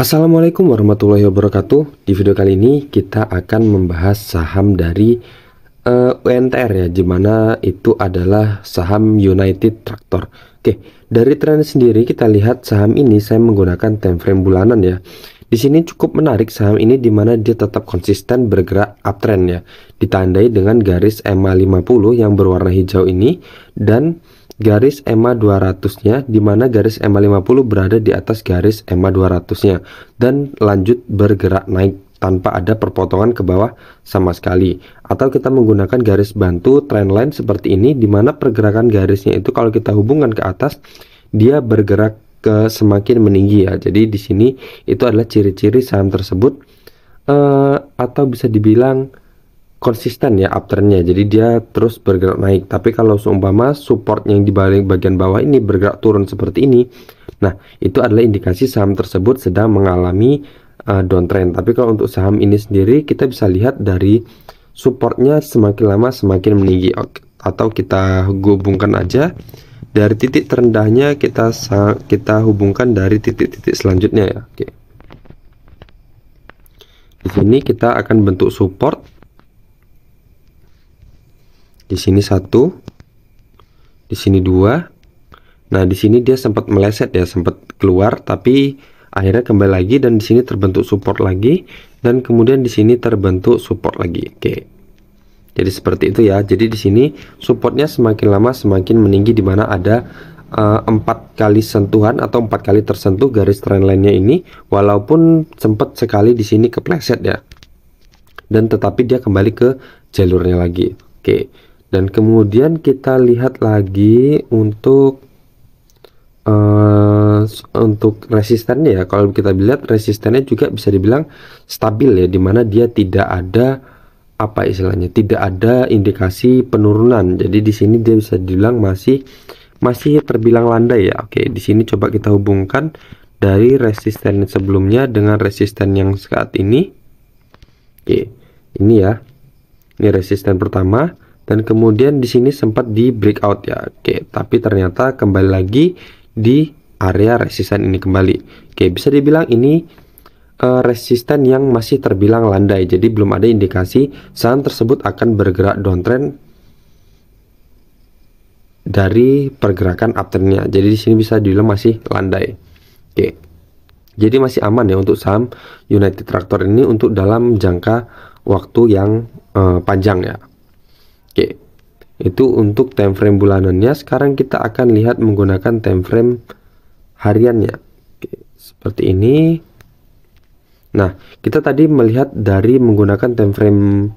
Assalamualaikum warahmatullahi wabarakatuh. Di video kali ini kita akan membahas saham dari UNTR ya, dimana itu adalah saham United Tractor. Oke, dari tren sendiri kita lihat saham ini saya menggunakan time frame bulanan ya. Di sini cukup menarik saham ini dimana dia tetap konsisten bergerak uptrend ya, ditandai dengan garis EMA 50 yang berwarna hijau ini dan garis EMA 200-nya, di mana garis EMA 50 berada di atas garis EMA 200-nya dan lanjut bergerak naik tanpa ada perpotongan ke bawah sama sekali. Atau kita menggunakan garis bantu trendline seperti ini, di mana pergerakan garisnya itu kalau kita hubungkan ke atas dia bergerak ke semakin meninggi ya. Jadi di sini itu adalah ciri-ciri saham tersebut atau bisa dibilang konsisten ya uptrendnya, jadi dia terus bergerak naik. Tapi kalau seumpama support yang di bagian bawah ini bergerak turun seperti ini, nah itu adalah indikasi saham tersebut sedang mengalami downtrend. Tapi kalau untuk saham ini sendiri kita bisa lihat dari supportnya semakin lama semakin meninggi. Atau kita hubungkan aja dari titik terendahnya, kita hubungkan dari titik-titik selanjutnya ya. Oke, di sini kita akan bentuk support. Di sini 1, di sini 2. Nah, di sini dia sempat meleset ya, sempat keluar tapi akhirnya kembali lagi, dan di sini terbentuk support lagi, dan kemudian di sini terbentuk support lagi. Oke. Jadi seperti itu ya. Jadi di sini supportnya semakin lama semakin meninggi, di mana ada 4 kali sentuhan atau 4 kali tersentuh garis trendline-nya ini, walaupun sempat sekali di sini kepleset ya. Dan tetapi dia kembali ke jalurnya lagi. Oke. Dan kemudian kita lihat lagi untuk resistennya ya. Kalau kita lihat resistennya juga bisa dibilang stabil ya, dimana dia tidak ada apa istilahnya, tidak ada indikasi penurunan. Jadi di sini dia bisa dibilang masih terbilang landai ya. Oke, di sini coba kita hubungkan dari resisten sebelumnya dengan resisten yang saat ini. Oke, ini ya, ini resisten pertama. Dan kemudian di sini sempat di breakout ya. Oke, tapi ternyata kembali lagi di area resisten ini kembali. Oke, bisa dibilang ini resisten yang masih terbilang landai. Jadi belum ada indikasi saham tersebut akan bergerak downtrend dari pergerakan uptrendnya. Jadi di sini bisa dibilang masih landai. Oke, jadi masih aman ya untuk saham United Tractor ini untuk dalam jangka waktu yang panjang ya. Oke, itu untuk time frame bulanannya. Sekarang kita akan lihat menggunakan time frame hariannya. Oke, seperti ini. Nah, kita tadi melihat dari menggunakan time frame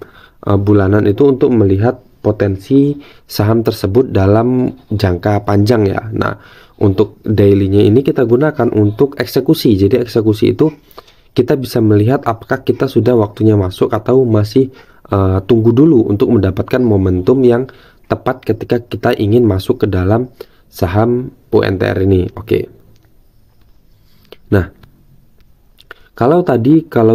bulanan itu untuk melihat potensi saham tersebut dalam jangka panjang ya. Nah, untuk daily-nya ini kita gunakan untuk eksekusi. Jadi eksekusi itu kita bisa melihat apakah kita sudah waktunya masuk atau masih tunggu dulu untuk mendapatkan momentum yang tepat ketika kita ingin masuk ke dalam saham UNTR ini. Oke. Nah, kalau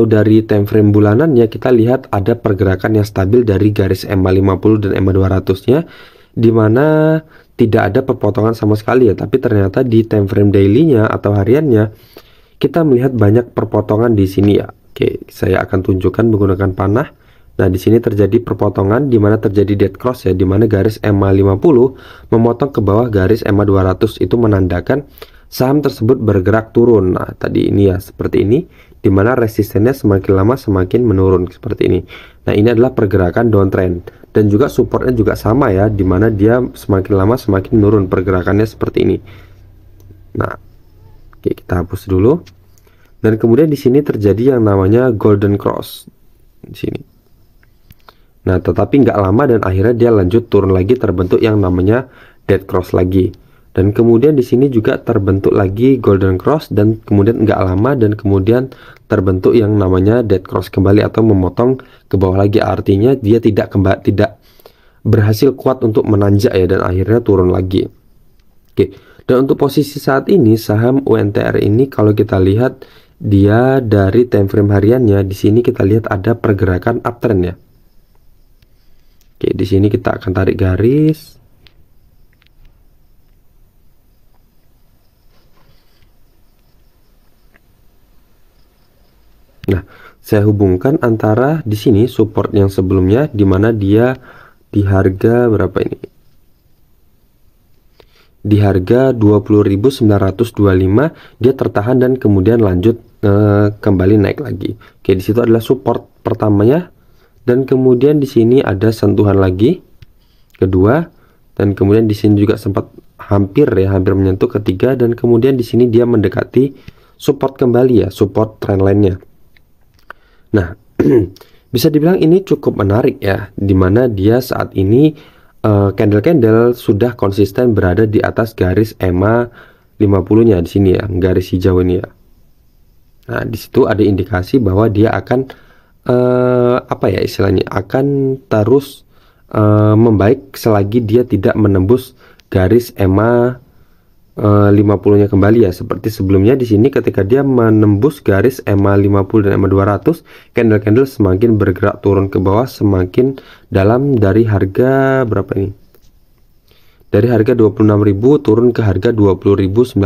dari time frame bulanannya kita lihat ada pergerakan yang stabil dari garis EMA 50 dan EMA 200-nya, di mana tidak ada perpotongan sama sekali ya. Tapi ternyata di time frame daily-nya atau hariannya kita melihat banyak perpotongan di sini ya. Oke, saya akan tunjukkan menggunakan panah. Nah, di sini terjadi perpotongan di mana terjadi dead cross ya, di mana garis EMA 50 memotong ke bawah garis EMA 200, itu menandakan saham tersebut bergerak turun. Nah, tadi ini ya seperti ini, di mana resistennya semakin lama semakin menurun seperti ini. Nah, ini adalah pergerakan downtrend, dan juga supportnya juga sama ya, di mana dia semakin lama semakin menurun pergerakannya seperti ini. Nah, oke, kita hapus dulu. Dan kemudian di sini terjadi yang namanya golden cross di sini. Nah, tetapi nggak lama dan akhirnya dia lanjut turun lagi, terbentuk yang namanya dead cross lagi. Dan kemudian di sini juga terbentuk lagi golden cross, dan kemudian nggak lama dan kemudian terbentuk yang namanya dead cross kembali atau memotong ke bawah lagi. Artinya dia tidak berhasil kuat untuk menanjak ya, dan akhirnya turun lagi. Oke. Dan untuk posisi saat ini saham UNTR ini kalau kita lihat dia dari time frame hariannya, di sini kita lihat ada pergerakan uptrend ya. Oke, di sini kita akan tarik garis. Nah, saya hubungkan antara di sini support yang sebelumnya, di mana dia di harga berapa ini? Di harga 20.925 dia tertahan dan kemudian lanjut kembali naik lagi. Oke, di situ adalah support pertamanya, dan kemudian di sini ada sentuhan lagi kedua, dan kemudian di sini juga sempat hampir menyentuh ketiga, dan kemudian di sini dia mendekati support kembali ya, support trendline-nya. Nah, bisa dibilang ini cukup menarik ya, dimana dia saat ini candle-candle sudah konsisten berada di atas garis EMA 50-nya di sini ya, garis hijau ini ya. Nah, di situ ada indikasi bahwa dia akan apa ya istilahnya, akan terus membaik selagi dia tidak menembus garis EMA 50-nya kembali ya, seperti sebelumnya di sini ketika dia menembus garis EMA 50 dan EMA 200, candle-candle semakin bergerak turun ke bawah semakin dalam dari harga berapa ini? Dari harga 26.000 turun ke harga 20.925,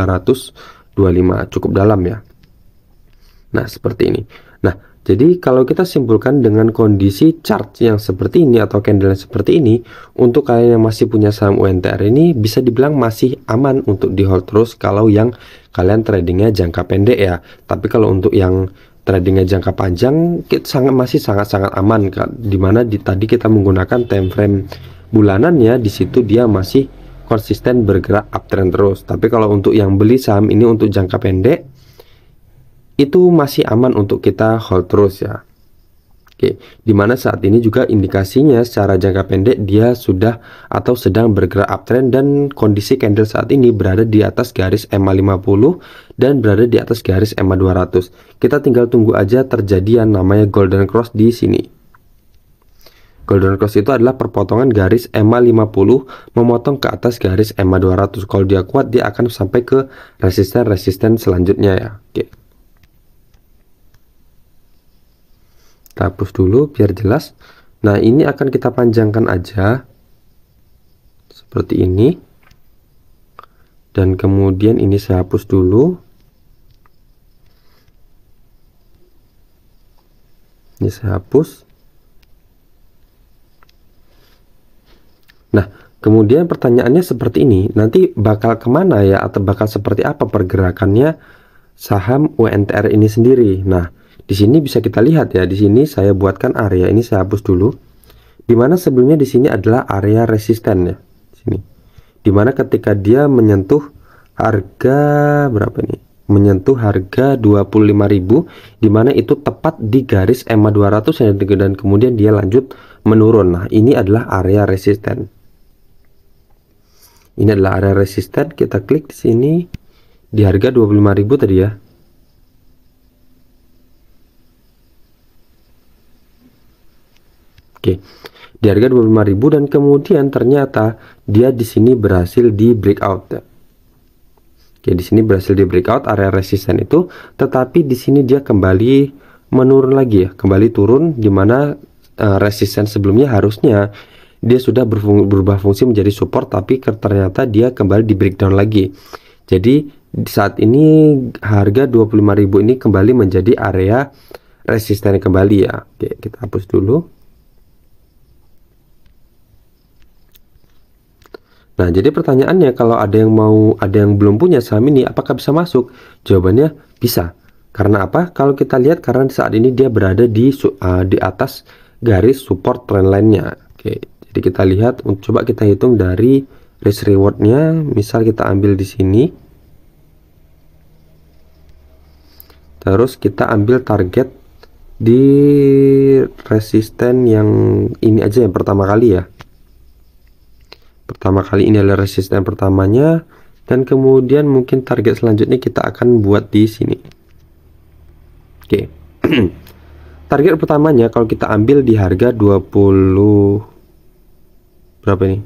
cukup dalam ya. Nah, seperti ini. Nah, jadi kalau kita simpulkan dengan kondisi chart yang seperti ini atau candle yang seperti ini, untuk kalian yang masih punya saham UNTR ini bisa dibilang masih aman untuk di hold terus kalau yang kalian tradingnya jangka pendek ya. Tapi kalau untuk yang tradingnya jangka panjang masih sangat-sangat aman, dimana tadi kita menggunakan time frame bulanannya, di situ dia masih konsisten bergerak uptrend terus. Tapi kalau untuk yang beli saham ini untuk jangka pendek, itu masih aman untuk kita hold terus ya. Oke, dimana saat ini juga indikasinya secara jangka pendek dia sudah atau sedang bergerak uptrend, dan kondisi candle saat ini berada di atas garis EMA 50 dan berada di atas garis EMA 200. Kita tinggal tunggu aja terjadi yang namanya golden cross di sini. Golden cross itu adalah perpotongan garis EMA 50 memotong ke atas garis EMA 200. Kalau dia kuat, dia akan sampai ke resisten-resisten selanjutnya ya. Oke. Kita hapus dulu biar jelas. Nah, ini akan kita panjangkan aja seperti ini, dan kemudian ini saya hapus dulu. Ini saya hapus. Nah, kemudian pertanyaannya seperti ini, nanti bakal kemana ya, atau bakal seperti apa pergerakannya saham UNTR ini sendiri. Nah, di sini bisa kita lihat ya, di sini saya buatkan area ini, saya hapus dulu. Dimana sebelumnya di sini adalah area resisten ya, sini. Dimana ketika dia menyentuh harga berapa ini? Menyentuh harga 25.000, dimana itu tepat di garis EMA 200 dan kemudian dia lanjut menurun. Nah, ini adalah area resisten. Ini adalah area resisten. Kita klik di sini di harga 25.000 tadi ya. Oke, di harga 25.000, dan kemudian ternyata dia di sini berhasil di breakout ya. Oke, di sini berhasil di breakout area resisten itu, tetapi di sini dia kembali menurun lagi ya, kembali turun, dimana resisten sebelumnya harusnya dia sudah berubah fungsi menjadi support, tapi ternyata dia kembali di breakdown lagi. Jadi saat ini harga 25.000 ini kembali menjadi area resisten kembali ya. Oke, kita hapus dulu. Nah, jadi pertanyaannya, kalau ada yang belum punya saham ini, apakah bisa masuk? Jawabannya bisa. Karena apa? Kalau kita lihat, karena saat ini dia berada di atas garis support trendline-nya. Oke, jadi kita lihat, coba kita hitung dari risk reward-nya. Misal kita ambil di sini. Terus kita ambil target di resisten yang ini aja, yang pertama kali ya. Pertama kali ini adalah resisten pertamanya, dan kemudian mungkin target selanjutnya kita akan buat di sini. Oke. Target pertamanya kalau kita ambil di harga 20 berapa ini?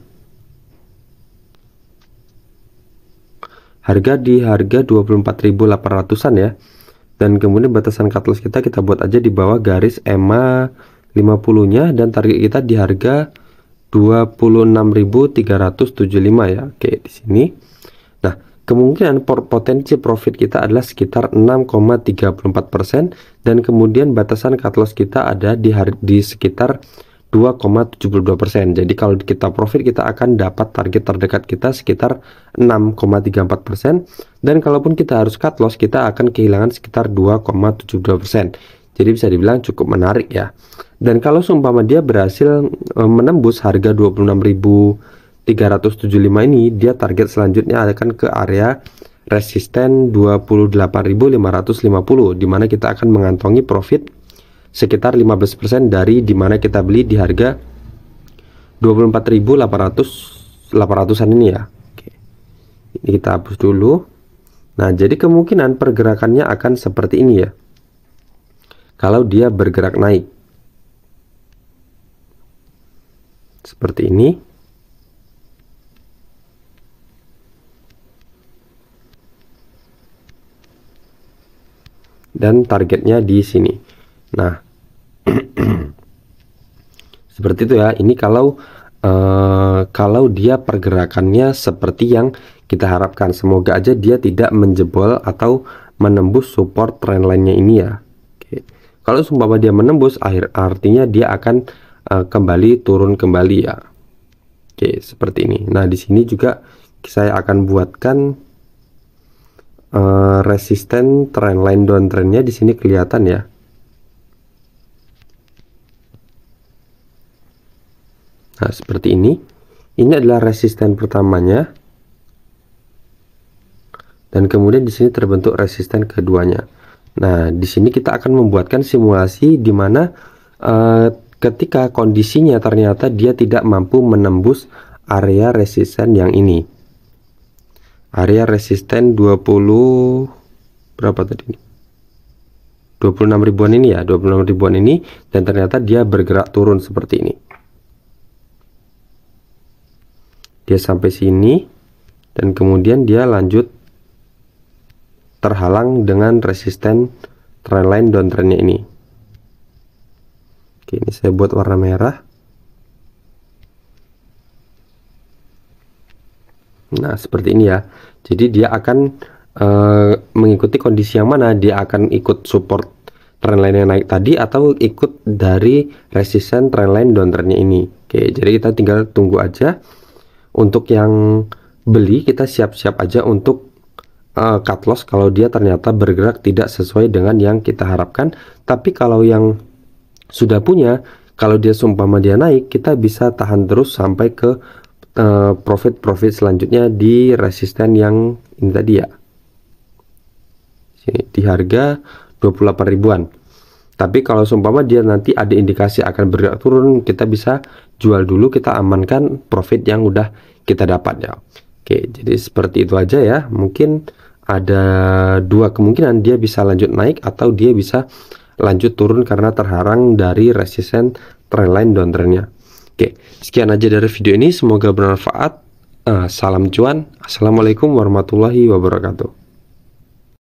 Harga di harga 24.800-an ya. Dan kemudian batasan cut loss kita buat aja di bawah garis EMA 50-nya, dan target kita di harga 26.375 ya. Oke, di sini. Nah, kemungkinan potensi profit kita adalah sekitar 6,34%, dan kemudian batasan cut loss kita ada di sekitar 2,72%. Jadi kalau kita profit, kita akan dapat target terdekat kita sekitar 6,34%, dan kalaupun kita harus cut loss, kita akan kehilangan sekitar 2,72%. Jadi bisa dibilang cukup menarik ya. Dan kalau seumpama dia berhasil menembus harga 26.375 ini, dia target selanjutnya akan ke area resisten 28.550, dimana kita akan mengantongi profit sekitar 15% dari dimana kita beli di harga 24.800-an ini ya. Oke. Ini kita hapus dulu. Nah, jadi kemungkinan pergerakannya akan seperti ini ya. Kalau dia bergerak naik seperti ini, dan targetnya di sini. Nah, seperti itu ya. Ini kalau dia pergerakannya seperti yang kita harapkan. Semoga aja dia tidak menjebol atau menembus support trendline-nya ini ya. Oke. Kalau seumpama dia menembus, artinya dia akan kembali turun kembali ya. Oke, seperti ini. Nah, di sini juga saya akan buatkan resisten trendline downtrendnya di sini kelihatan ya. Nah, seperti ini. Ini adalah resisten pertamanya, dan kemudian di sini terbentuk resisten keduanya. Nah, di sini kita akan membuatkan simulasi di mana ketika kondisinya ternyata dia tidak mampu menembus area resisten yang ini. Area resisten 20 berapa tadi? 26 ribuan ini ya, 26 ribuan ini, dan ternyata dia bergerak turun seperti ini. Dia sampai sini, dan kemudian dia lanjut terhalang dengan resisten trendline downtrendnya ini. Oke, ini saya buat warna merah. Nah, seperti ini ya. Jadi dia akan mengikuti kondisi yang mana. Dia akan ikut support trendline yang naik tadi, atau ikut dari resisten trendline downtrendnya ini. Oke, jadi kita tinggal tunggu aja. Untuk yang beli, kita siap-siap aja untuk cut loss kalau dia ternyata bergerak tidak sesuai dengan yang kita harapkan. Tapi kalau yang sudah punya, kalau dia seumpama dia naik, kita bisa tahan terus sampai ke profit selanjutnya di resisten yang ini tadi ya. Sini, di harga 28 ribuan. Tapi kalau seumpama dia nanti ada indikasi akan bergerak turun, kita bisa jual dulu, kita amankan profit yang udah kita dapat ya. Oke, jadi seperti itu aja ya. Mungkin ada dua kemungkinan, dia bisa lanjut naik atau dia bisa lanjut turun karena terhalang dari resisten trendline downtrendnya. Oke, sekian aja dari video ini, semoga bermanfaat. Salam cuan. Assalamualaikum warahmatullahi wabarakatuh.